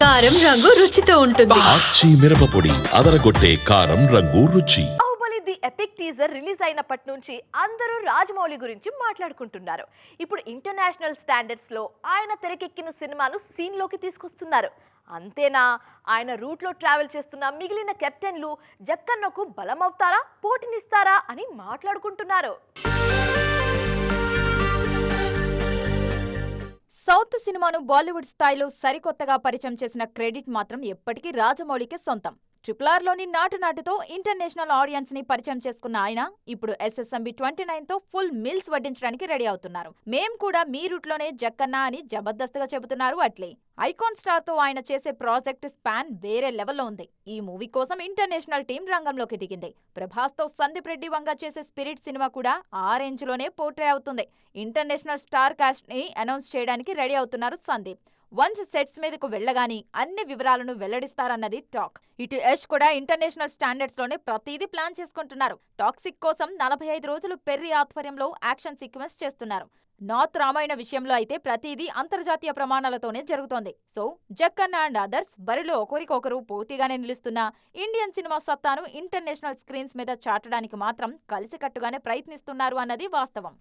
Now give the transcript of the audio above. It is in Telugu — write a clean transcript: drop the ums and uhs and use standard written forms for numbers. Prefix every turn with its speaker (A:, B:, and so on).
A: కారం రంగు రుచితో ఉంటుంది.
B: ఆచి మిరపపొడి అదరగొట్టే కారం రంగు రుచి.
C: Baahubali the epic teaser release అయినప్పటి నుంచి అందరూ రాజమౌళి గురించి మాట్లాడుకుంటున్నారు. ఇప్పుడు ఇంటర్నేషనల్ స్టాండర్డ్స్ లో ఆయన తెరకెక్కిన సినిమాను సీన్ లోకి తీసుకొస్తున్నారు. అంతేనా, ఆయన రూట్ లో ట్రావెల్ చేస్తున్న మిగిలిన కెప్టెన్లు జక్కన్నకు బలమవుతారా, పోటీనిస్తారా అని మాట్లాడుకుంటున్నారు.
D: సౌత్ సినిమాను బాలీవుడ్ స్థాయిలో సరికొత్తగా పరిచయం చేసిన క్రెడిట్ మాత్రం ఎప్పటికీ రాజమౌళికే సొంతం. RRRలోని నాటుతో ఇంటర్నేషనల్ ఆడియన్స్ ని పరిచయం చేసుకున్న ఆయన ఇప్పుడు SSMB 29తో ఫుల్ మీల్స్ వడ్డించడానికి రెడీ అవుతున్నారు. మేం కూడా మీ రూట్లోనే జక్కన్న అని జబర్దస్త్గా చెబుతున్నారు అట్లే. ఐకాన్ స్టార్ తో ఆయన చేసే ప్రాజెక్ట్ స్పాన్ వేరే లెవెల్లో ఉంది. ఈ మూవీ కోసం ఇంటర్నేషనల్ టీం రంగంలోకి దిగింది. ప్రభాస్ తో సందీప్ రెడ్డి వంగ చేసే స్పిరిట్ సినిమా కూడా ఆ రేంజ్ లోనే పోర్ట్రే అవుతుంది. ఇంటర్నేషనల్ స్టార్ కాస్ట్ ని అనౌన్స్ చేయడానికి రెడీ అవుతున్నారు సందీప్. వన్స్ సెట్స్ మీదకు వెళ్లగాని అన్ని వివరాలను వెల్లడిస్తారన్నది టాక్. ఇటు యష్ కూడా ఇంటర్నేషనల్ స్టాండర్డ్స్ లోనే ప్రతిదీ ప్లాన్ చేసుకుంటున్నారు. టాక్సిక్ కోసం 45 రోజులు పెర్రీ ఆధ్వర్యంలో యాక్షన్ సీక్వెన్స్ చేస్తున్నారు. నార్త్ రామాయణ విషయంలో అయితే ప్రతిదీ అంతర్జాతీయ ప్రమాణాలతోనే జరుగుతోంది. సో జక్కన్న అండ్ అదర్స్ బరిలో ఒకరికొకరు పోటీగానే నిలుస్తున్న ఇండియన్ సినిమా సత్తాను ఇంటర్నేషనల్ స్క్రీన్స్ మీద చాటడానికి మాత్రం కలిసికట్టుగానే ప్రయత్నిస్తున్నారు అన్నది వాస్తవం.